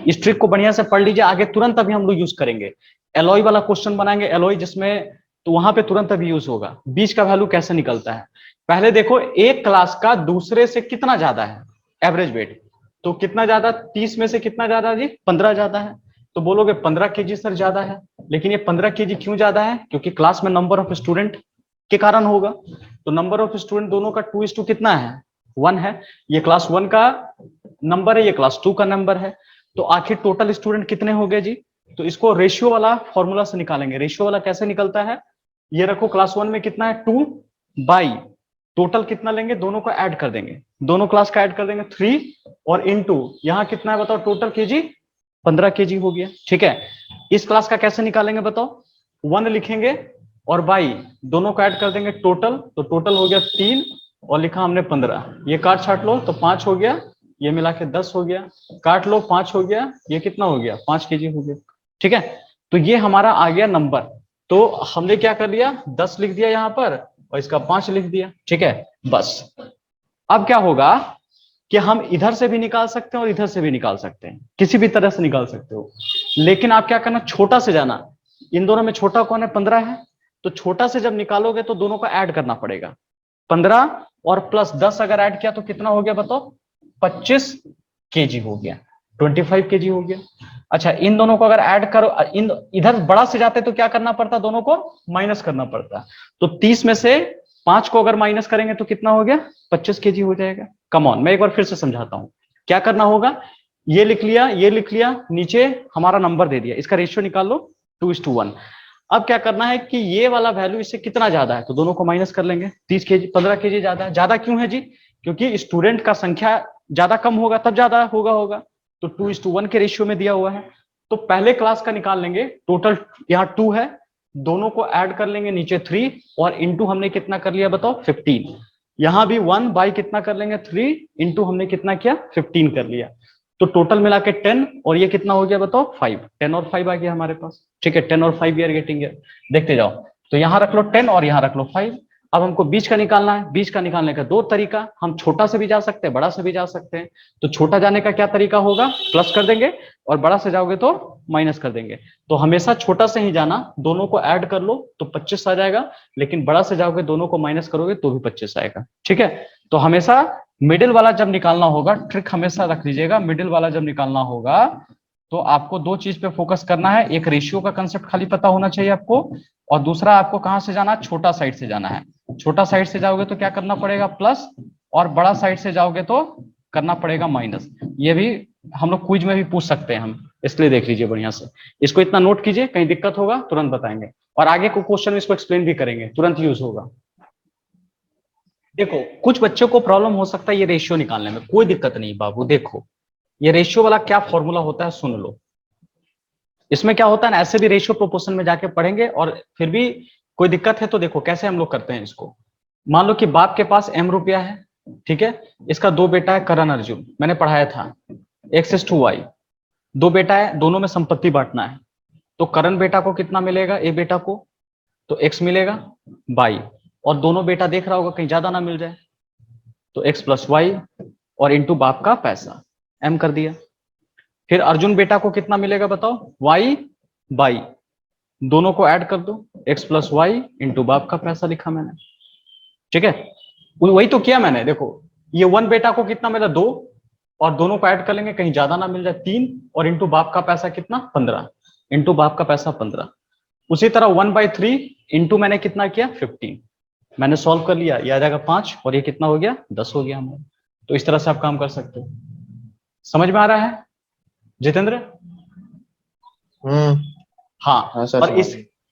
इस ट्रिक को बढ़िया से पढ़ लीजिए, आगे तुरंत अभी हम लोग यूज करेंगे। एलॉय वाला क्वेश्चन बनाएंगे, एलॉय जिसमें, तो वहां पे तुरंत अभी यूज होगा। बीच का वैल्यू कैसे निकलता है, पहले देखो एक क्लास का दूसरे से कितना ज्यादा है एवरेज वेट, तो कितना ज्यादा, 30 में से कितना ज्यादा जी 15 ज्यादा है। तो बोलोगे 15 kg सर ज्यादा है, लेकिन ये 15 kg क्यों ज्यादा है, क्योंकि क्लास में नंबर ऑफ स्टूडेंट के कारण होगा। तो नंबर ऑफ स्टूडेंट दोनों का 2:2 कितना है 1 है, ये क्लास 1 का नंबर है, ये क्लास 2 का नंबर है। तो आखिर टोटल स्टूडेंट कितने हो गए जी, तो इसको रेशियो वाला फॉर्मूला से निकालेंगे। रेशियो वाला कैसे निकलता है, ये रखो क्लास 1 में कितना है 2 बाई टोटल कितना लेंगे, दोनों को ऐड कर देंगे, दोनों क्लास का ऐड कर देंगे 3 और इनटू यहाँ कितना है बताओ टोटल केजी 15 केजी हो गया। ठीक है, इस क्लास का कैसे निकालेंगे बताओ, 1 लिखेंगे और बाई दोनों को ऐड कर देंगे टोटल, तो टोटल हो गया 3 और लिखा हमने 15, ये काट छाट लो तो 5 हो गया, ये मिला के 10 हो गया, काट लो 5 हो गया, ये कितना हो गया 5 केजी हो गया। ठीक है, तो ये हमारा आ गया नंबर, तो हमने क्या कर लिया 10 लिख दिया यहाँ पर और इसका 5 लिख दिया। ठीक है, बस अब क्या होगा कि हम इधर से भी निकाल सकते हैं और इधर से भी निकाल सकते हैं, किसी भी तरह से निकाल सकते हो, लेकिन आप क्या करना छोटा से जाना, इन दोनों में छोटा कौन है 15 है, तो छोटा से जब निकालोगे तो दोनों को ऐड करना पड़ेगा, 15 और प्लस 10 अगर ऐड किया तो कितना हो गया बताओ 25 केजी हो गया, 25 केजी हो गया। अच्छा, इन दोनों को अगर ऐड करो, इन इधर बड़ा से जाते तो क्या करना पड़ता, दोनों को माइनस करना पड़ता, तो 30 में से 5 को अगर माइनस करेंगे तो कितना हो गया 25 केजी हो जाएगा। कम ऑन, मैं एक बार फिर से समझाता हूं क्या करना होगा, ये लिख लिया, ये लिख लिया, नीचे हमारा नंबर दे दिया, इसका रेशियो निकाल लो 2:1। अब क्या करना है कि ये वाला वैल्यू इससे कितना ज्यादा है तो दोनों को माइनस कर लेंगे, 30 केजी 15 केजी ज्यादा है। ज्यादा क्यों है जी, क्योंकि स्टूडेंट का संख्या ज्यादा कम होगा तब ज्यादा होगा, तो 2:1 के रेशियो में दिया हुआ है। तो पहले क्लास का निकाल लेंगे, टोटल यहाँ 2 है, दोनों को ऐड कर लेंगे नीचे 3 और इंटू हमने कितना कर लिया बताओ 15, यहां भी 1 बाई कितना कर लेंगे 3 इंटू हमने कितना किया 15 कर लिया, तो टोटल मिला के 10 और ये कितना हो गया बताओ 5, 10 और 5 आ गया हमारे पास। ठीक है, 10 और 5 वी आर गेटिंग हियर, देखते जाओ, तो यहाँ रख लो 10 और यहाँ रख लो 5। अब हमको बीच का निकालना है, बीच का निकालने का 2 तरीका, हम छोटा से भी जा सकते हैं बड़ा से भी जा सकते हैं, तो छोटा जाने का क्या तरीका होगा प्लस कर देंगे और बड़ा से जाओगे तो माइनस कर देंगे, तो हमेशा छोटा से ही जाना, दोनों को ऐड कर लो तो 25 आ जाएगा, लेकिन बड़ा से जाओगे दोनों को माइनस करोगे तो भी 25 आएगा। ठीक है, तो हमेशा मिडिल वाला जब निकालना होगा, ट्रिक हमेशा रख लीजिएगा, मिडिल वाला जब निकालना होगा तो आपको 2 चीज पे फोकस करना है, एक रेशियो का कंसेप्ट खाली पता होना चाहिए आपको, और दूसरा आपको कहां से जाना है छोटा साइड से जाना है। छोटा साइड से जाओगे तो क्या करना पड़ेगा प्लस, और बड़ा साइड से जाओगे तो करना पड़ेगा माइनस। ये भी हम लोग क्विज में भी पूछ सकते हैं हम, इसलिए देख लीजिए बढ़िया से, इसको इतना नोट कीजिए, कहीं दिक्कत होगा तुरंत बताएंगे, और आगे को क्वेश्चन में इसको एक्सप्लेन भी करेंगे, तुरंत यूज होगा। देखो कुछ बच्चों को प्रॉब्लम हो सकता है ये रेशियो निकालने में, कोई दिक्कत नहीं बाबू, देखो ये रेशियो वाला क्या फॉर्मूला होता है सुन लो, इसमें क्या होता है ना, ऐसे भी रेशियो प्रोपोर्शन में जाके पढ़ेंगे, और फिर भी कोई दिक्कत है तो देखो कैसे हम लोग करते हैं इसको। मान लो कि बाप के पास m रुपया है, ठीक है, इसका 2 बेटा है करण अर्जुन, मैंने पढ़ाया था x/2y, 2 बेटा है, दोनों में संपत्ति बांटना है, तो करण बेटा को कितना मिलेगा, ए बेटा को तो x मिलेगा बाई, और दोनों बेटा देख रहा होगा कहीं ज्यादा ना मिल जाए, तो x + y और इंटू बाप का पैसा m कर दिया। फिर अर्जुन बेटा को कितना मिलेगा बताओ, y बाई, दोनों को ऐड कर दो, x + y इंटू बाप का पैसा लिखा मैंने। ठीक है, वही तो किया मैंने, देखो ये 1 बेटा को कितना मिला 2, और दोनों को ऐड कर लेंगे कहीं ज्यादा ना मिल जाए 3, और इंटू बाप का पैसा कितना 15, इंटू बाप का पैसा 15। उसी तरह 1/3 इंटू मैंने कितना किया 15, मैंने सॉल्व कर लिया, ये आ जाएगा 5 और ये कितना हो गया 10 हो गया हमारा। तो इस तरह से आप काम कर सकते हो, समझ में आ रहा है जितेंद्र? हाँ सर, और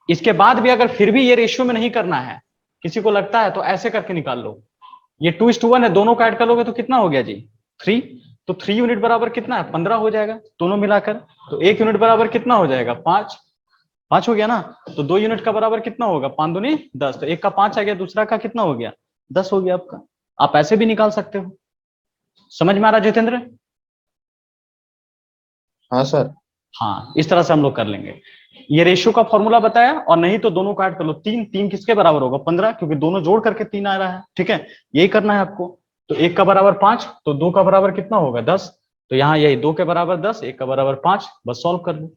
इसके बाद भी अगर फिर भी ये रेशियो में नहीं करना है, किसी को लगता है तो ऐसे करके निकाल लो, ये 2:1 है, दोनों का ऐड कर लोगे तो कितना हो गया जी 3, तो 3 यूनिट बराबर कितना है 15 हो जाएगा दोनों मिलाकर, तो 1 यूनिट बराबर कितना हो जाएगा 5 हो गया ना, तो 2 यूनिट का बराबर कितना होगा 5 दूनी 10, तो एक का 5 आ गया, दूसरा का कितना हो गया 10 हो गया आपका। आप ऐसे भी निकाल सकते हो, समझ में आ रहा जितेंद्र? हाँ सर। हाँ, इस तरह से हम लोग कर लेंगे, ये रेशियो का फॉर्मूला बताया, और नहीं तो दोनों को ऐड कर लो, 3 किसके बराबर होगा 15, क्योंकि दोनों जोड़ करके 3 आ रहा है। ठीक है, यही करना है आपको, तो 1 का बराबर 5, तो 2 का बराबर कितना होगा 10, तो यहाँ यही 2 के बराबर 10, 1 का बराबर 5, बस सॉल्व कर लो।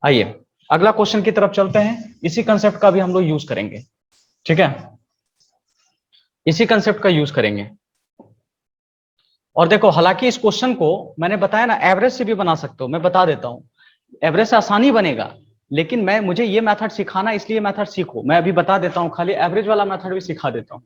आइए अगला क्वेश्चन की तरफ चलते हैं, इसी कंसेप्ट का भी हम लोग यूज करेंगे। ठीक है, इसी कंसेप्ट का यूज करेंगे, और देखो हालांकि इस क्वेश्चन को मैंने बताया ना एवरेज से भी बना सकते हो, मैं बता देता हूं, एवरेज से आसानी बनेगा, लेकिन मुझे ये मेथड सिखाना, इसलिए मेथड सीखो, मैं अभी बता देता हूं, खाली एवरेज वाला मेथड भी सिखा देता हूं।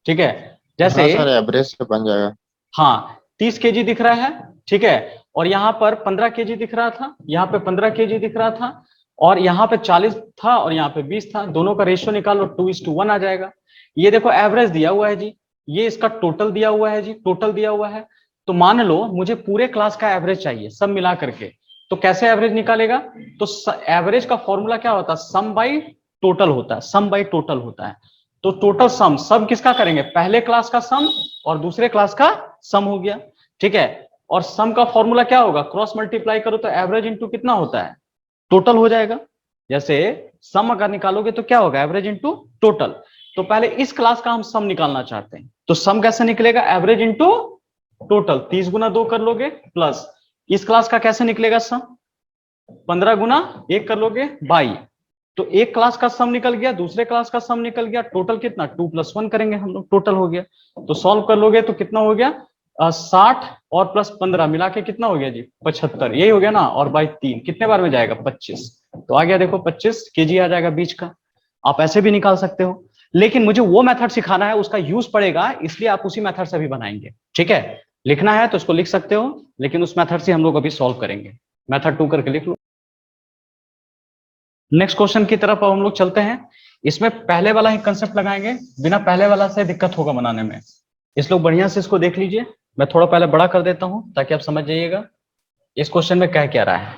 ठीक है, जैसे हाँ सर, एवरेज से बन जाएगा। हाँ 30 केजी दिख रहा है, ठीक है, और यहाँ पर 15 केजी दिख रहा था, यहाँ पे 15 केजी दिख रहा था, और यहाँ पे 40 था और यहाँ पे 20 था, दोनों का रेशियो निकालो 2:1 आ जाएगा। ये देखो एवरेज दिया हुआ है जी, ये इसका टोटल दिया हुआ है जी, टोटल दिया हुआ है। तो मान लो मुझे पूरे क्लास का एवरेज चाहिए सब मिला करके, तो कैसे एवरेज निकालेगा? तो एवरेज का फॉर्मूला क्या होता है? सम बाई टोटल होता है, सम बाई टोटल होता है। तो टोटल सम, सम किसका करेंगे? पहले क्लास का सम और दूसरे क्लास का सम हो गया, ठीक है। और सम का फॉर्मूला क्या होगा? क्रॉस मल्टीप्लाई करो तो एवरेज इंटू कितना होता है? टोटल हो जाएगा। जैसे सम अगर निकालोगे तो क्या होगा? Average into total. तो पहले इस क्लास का हम सम निकालना चाहते हैं, तो सम कैसे निकलेगा? एवरेज इंटू टोटल, 30 गुना 2 कर लोगे, प्लस इस क्लास का कैसे निकलेगा सम? 15 गुना 1 कर लोगे, 22। तो एक क्लास का सम निकल गया, दूसरे क्लास का सम निकल गया, टोटल कितना? 2 + 1 करेंगे हम लोग, टोटल हो गया। तो सॉल्व कर लोगे तो कितना हो गया? 60 और प्लस 15 मिला के कितना हो गया जी? 75। यही हो गया ना। और बाई 3 कितने बार में जाएगा? 25। तो आ गया देखो 25 kg आ जाएगा बीच का। आप ऐसे भी निकाल सकते हो, लेकिन मुझे वो मेथड सिखाना है, उसका यूज पड़ेगा, इसलिए आप उसी मेथड से भी बनाएंगे, ठीक है। लिखना है तो उसको लिख सकते हो, लेकिन उस मेथड से हम लोग अभी सॉल्व करेंगे। मेथड 2 करके लिख लो। नेक्स्ट क्वेश्चन की तरफ अब हम लोग चलते हैं। इसमें पहले वाला ही कंसेप्ट लगाएंगे, बिना पहले वाला से दिक्कत होगा बनाने में। इस लोग बढ़िया से इसको देख लीजिए, मैं थोड़ा पहले बड़ा कर देता हूं ताकि आप समझ जाइएगा इस क्वेश्चन में क्या रहा है।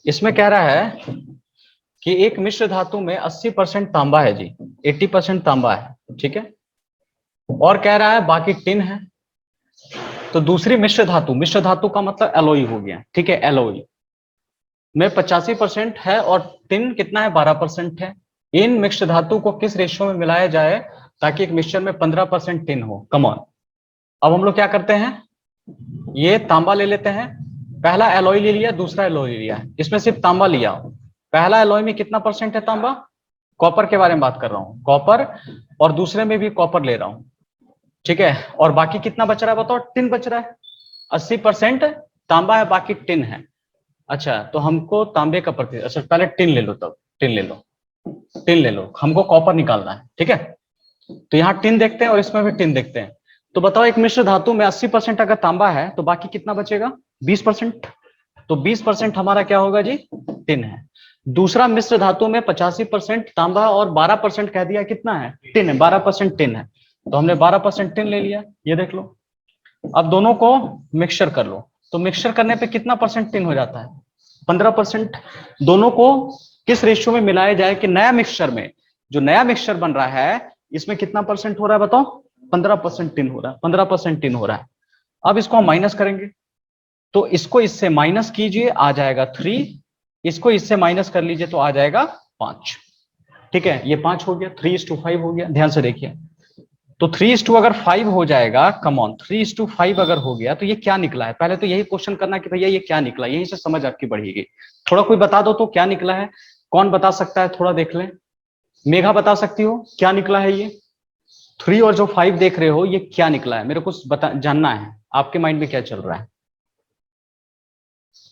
इसमें कह रहा है कि एक मिश्र धातु में 80% तांबा है जी, 80% तांबा है, ठीक है। और कह रहा है बाकी टिन है। तो दूसरी मिश्र धातु का मतलब एलॉय हो गया, ठीक है। एलॉय में 85% है और टिन कितना है? 12% है। इन मिश्र धातु को किस रेशियो में मिलाया जाए ताकि एक मिक्सचर में 15% टिन हो? Come on. अब हम लोग क्या करते हैं, ये तांबा ले लेते हैं। पहला एलॉय ले लिया, दूसरा एलॉय ले लिया, इसमें सिर्फ तांबा लिया। पहला एलॉय में कितना परसेंट है तांबा? कॉपर के बारे में बात कर रहा हूं, कॉपर। और दूसरे में भी कॉपर ले रहा हूं, ठीक है। और बाकी कितना बच रहा है बताओ? टिन बच रहा है। 80% तांबा है, बाकी टिन है। अच्छा, तो हमको तांबे का प्रतिशत, अच्छा पहले टिन ले लो, तब टिन ले लो, टिन ले लो, हमको कॉपर निकालना है, ठीक है। तो यहाँ टिन देखते हैं और इसमें भी टिन देखते हैं। तो बताओ एक मिश्र धातु में 80% अगर तांबा है तो बाकी कितना बचेगा? 20%। तो 20% हमारा क्या होगा जी? टिन है। दूसरा मिश्र धातु में 85% तांबा और 12% कह दिया कितना है? टिन है, 12% टिन है। तो हमने 12% टिन ले लिया, ये देख लो। अब दोनों को मिक्सचर कर लो, तो मिक्सचर करने पे कितना परसेंट टिन हो जाता है? 15%। दोनों को किस रेशियो में मिलाया जाए कि नया मिक्सचर में, जो नया मिक्सचर बन रहा है, इसमें कितना परसेंट हो रहा है बताओ? 15% टिन हो रहा है, 15% टिन हो रहा है। अब इसको हम माइनस करेंगे, तो इसको इससे माइनस कीजिए, आ जाएगा 3। इसको इससे माइनस कर लीजिए तो आ जाएगा 5, ठीक है। ये 5 हो गया, 3:5 हो गया। ध्यान से देखिए, तो 3:5 अगर 5 हो जाएगा, कम ऑन, 3:5 अगर हो गया तो ये क्या निकला है? पहले तो यही क्वेश्चन करना कि भैया ये क्या निकला, यहीं से समझ आपकी बढ़ेगी। थोड़ा कोई बता दो तो क्या निकला है, कौन बता सकता है? थोड़ा देख लें, मेघा बता सकती हो क्या निकला है? ये 3 और जो 5 देख रहे हो, ये क्या निकला है? मेरे को जानना है आपके माइंड में क्या चल रहा है।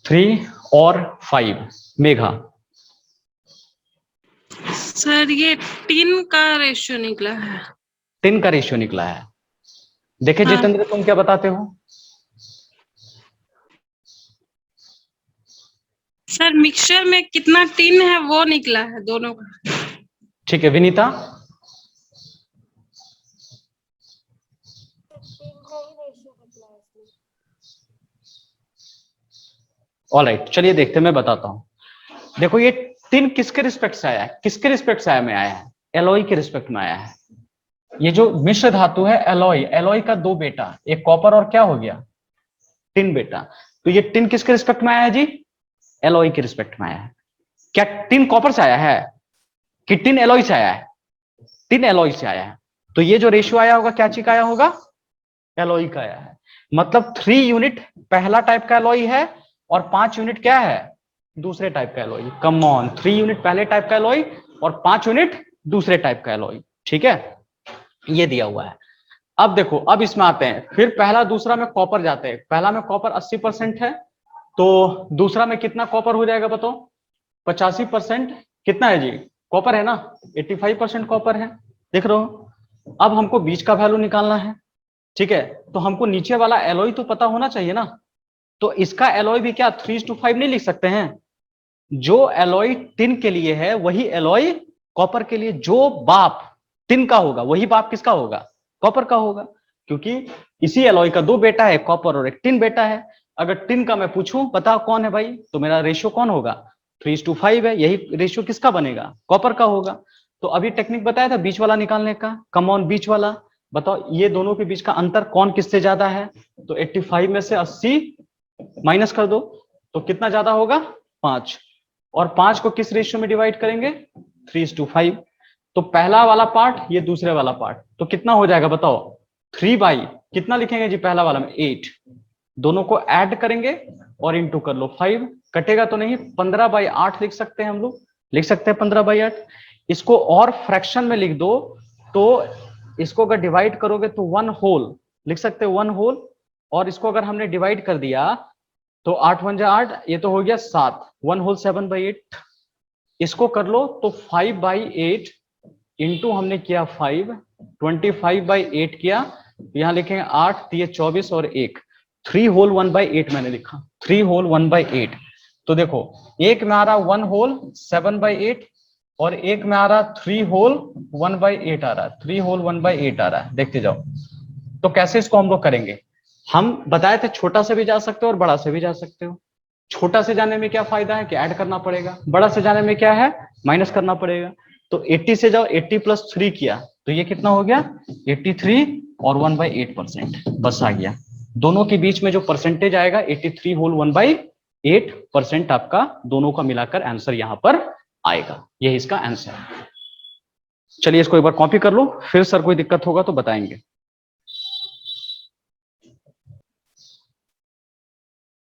3 और 5, मेघा। सर ये टिन का रेशियो निकला है। टिन का रेशियो निकला है। देखे हाँ। जितेंद्र, तुम क्या बताते हो? सर मिक्सचर में कितना टिन है वो निकला है दोनों का। ठीक है, विनीता। ऑलराइट, चलिए देखते हैं, मैं बताता हूं। देखो ये टिन किसके रिस्पेक्ट से आया है? किसके रिस्पेक्ट से आया है? एलॉय के रिस्पेक्ट में आया है। ये जो मिश्र धातु है एलॉय, एलॉय का 2 बेटा, एक कॉपर और क्या हो गया? टिन बेटा। तो ये टिन किसके रिस्पेक्ट में आया है जी? एलॉय के रिस्पेक्ट में आया है। क्या टिन कॉपर से आया है कि टिन एलॉय से आया है? टिन एलॉय से आया है। तो ये जो रेशियो आया होगा क्या चीज का आया होगा? एलॉय का आया है। मतलब 3 यूनिट पहला टाइप का एलॉय है और 5 यूनिट क्या है? दूसरे टाइप का एलॉय। कम ऑन, 3 यूनिट पहले टाइप का एलॉय और 5 यूनिट दूसरे टाइप का एलॉय, ठीक है। ये दिया हुआ है। अब देखो, अब इसमें आते हैं, फिर पहला दूसरा में कॉपर जाते हैं। पहला में कॉपर 80% है, तो दूसरा में कितना कॉपर हो जाएगा बताओ? 85%। कितना है जी? कॉपर है ना, 85% कॉपर है, देख रहे हो। अब हमको बीच का वैल्यू निकालना है, ठीक है। तो हमको नीचे वाला एलॉय तो पता होना चाहिए ना। तो इसका एलॉय भी क्या 3:5 नहीं लिख सकते हैं? जो एलॉय टिन के लिए है वही एलॉय कॉपर के लिए, जो बाप टिन का होगा वही बाप किसका होगा, कॉपर का होगा, क्योंकि इसी एलॉय का दो बेटा है, कॉपर और एक टिन बेटा है। अगर टिन का मैं पूछूं बताओ कौन है भाई, तो मेरा रेशियो कौन होगा, 3:5 है, यही रेशियो किसका बनेगा, कॉपर का होगा। तो अभी टेक्निक बताया था बीच वाला निकालने का, कम ऑन बीच वाला, बताओ ये दोनों के बीच का अंतर कौन किससे ज्यादा है, तो 85 में से 80 माइनस कर दो तो कितना ज्यादा होगा, 5, और 5 को किस रेशियो में डिवाइड करेंगे, 3:5। तो पहला वाला पार्ट ये दूसरे वाला पार्ट, तो कितना हो जाएगा बताओ, 3 बाई कितना लिखेंगे जी पहला वाला में 8, दोनों को ऐड करेंगे और इंटू कर लो 5, कटेगा तो नहीं, 15/8 लिख सकते हैं हम लोग, लिख सकते हैं 15/8। इसको और फ्रैक्शन में लिख दो, तो इसको अगर डिवाइड करोगे तो 1 होल लिख सकते हैं, 1 होल, और इसको अगर हमने डिवाइड कर दिया तो 8 1 जा 8, ये तो हो गया 7, 1 होल 7/8। इसको कर लो तो 5/8 इंटू हमने किया 5, 25/8 किया, यहां लिखेंगे 8 तो ये 24 और 1, 3 होल 1/8 मैंने लिखा, 3 होल 1/8। तो देखो एक में आ रहा 1 होल 7/8 और एक में आ रहा 3 होल 1/8 आ रहा है, 3 होल 1/8 आ रहा है, देखते जाओ। तो कैसे इसको हम लोग करेंगे, हम बताए थे छोटा से भी जा सकते हो और बड़ा से भी जा सकते हो। छोटा से जाने में क्या फायदा है कि ऐड करना पड़ेगा, बड़ा से जाने में क्या है माइनस करना पड़ेगा। तो 80 से जाओ, 80 + 3 किया तो ये कितना हो गया 83 और 1/8%, बस आ गया। दोनों के बीच में जो परसेंटेज आएगा 83 होल 1/8% आपका दोनों का मिलाकर आंसर यहां पर आएगा, यही इसका आंसर है। चलिए इसको एक बार कॉपी कर लो, फिर सर कोई दिक्कत होगा तो बताएंगे।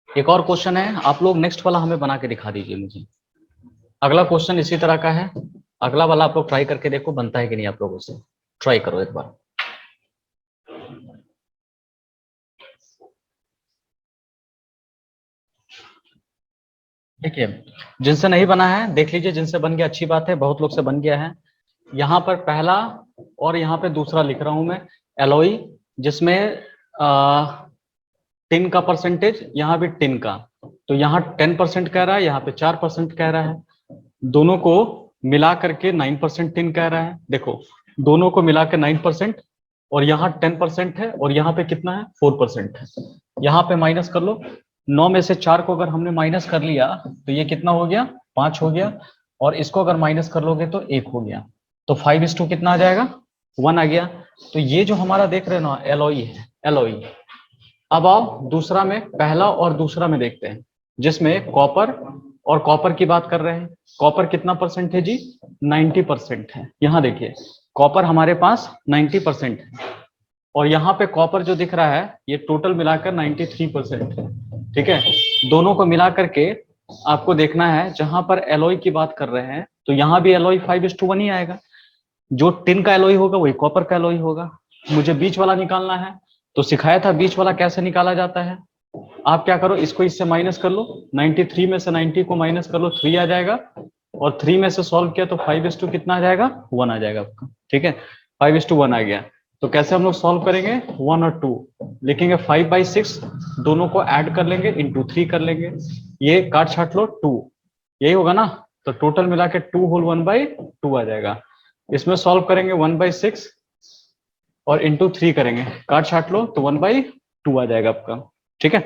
एक और क्वेश्चन है, आप लोग नेक्स्ट वाला हमें बना के दिखा दीजिए मुझे। अगला क्वेश्चन इसी तरह का है, अगला वाला आप लोग ट्राई करके देखो बनता है कि नहीं, आप लोगों से ट्राई करो एक बार। देखिए जिनसे नहीं बना है देख लीजिए, जिनसे बन गया अच्छी बात है, बहुत लोग से बन गया है। यहाँ पर पहला और यहाँ पे दूसरा लिख रहा हूं मैं, एलॉय, जिसमें टिन का परसेंटेज, यहाँ भी टिन का, तो यहाँ 10% कह रहा है, यहाँ पे 4% कह रहा है, दोनों को मिला करके 9% टिन कह रहा है। देखो दोनों को मिला के 9%, और यहाँ 10% है और यहाँ पे कितना है 4% है। यहाँ पे माइनस कर लो, 9 में से 4 को अगर हमने माइनस कर लिया तो ये कितना हो गया 5 हो गया, और इसको अगर माइनस कर लोगे तो 1 हो गया, तो 5:2 कितना आ जाएगा 1 आ गया। तो ये जो हमारा देख रहे हो ना एलॉय है, एलॉय। अब आओ दूसरा में, पहला और दूसरा में देखते हैं, जिसमें कॉपर और कॉपर की बात कर रहे हैं। कॉपर कितना परसेंट है जी 90% है। यहाँ देखिए कॉपर हमारे पास 90% है, और यहाँ पे कॉपर जो दिख रहा है ये टोटल मिलाकर 93% है, ठीक है। दोनों को मिला करके आपको देखना है, जहां पर एलॉय की बात कर रहे हैं तो यहाँ भी एलॉय 5:1 ही आएगा, जो टिन का एलॉय होगा वही कॉपर का एलॉय होगा। मुझे बीच वाला निकालना है, तो सिखाया था बीच वाला कैसे निकाला जाता है। आप क्या करो, इसको इससे माइनस कर लो, 93 में से 90 को माइनस कर लो, 3 आ जाएगा, और 3 में से सॉल्व किया तो 5:2 कितना आ जाएगा 1 आ जाएगा आपका, ठीक है। 5:1 आ गया, तो कैसे हम लोग सॉल्व करेंगे, 1 और 2 लिखेंगे, 5/6 दोनों को ऐड कर लेंगे, इंटू 3 कर लेंगे, ये काट छाट लो 2, यही होगा ना। तो टोटल मिला के 2 होल 1/2 आ जाएगा। इसमें सॉल्व करेंगे 1/6 और इंटू 3 करेंगे, काट छाट लो तो 1/2 आ जाएगा आपका, ठीक है।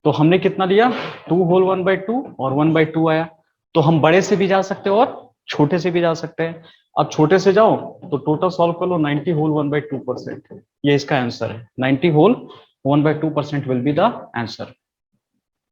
तो हमने कितना लिया 2 होल 1/2 और 1/2 आया। तो हम बड़े से भी जा सकते हैं और छोटे से भी जा सकते हैं। अब छोटे से जाओ तो टोटल सॉल्व कर लो, 90 होल 1/2%, ये इसका आंसर है। 90 whole 1/2% will be the answer.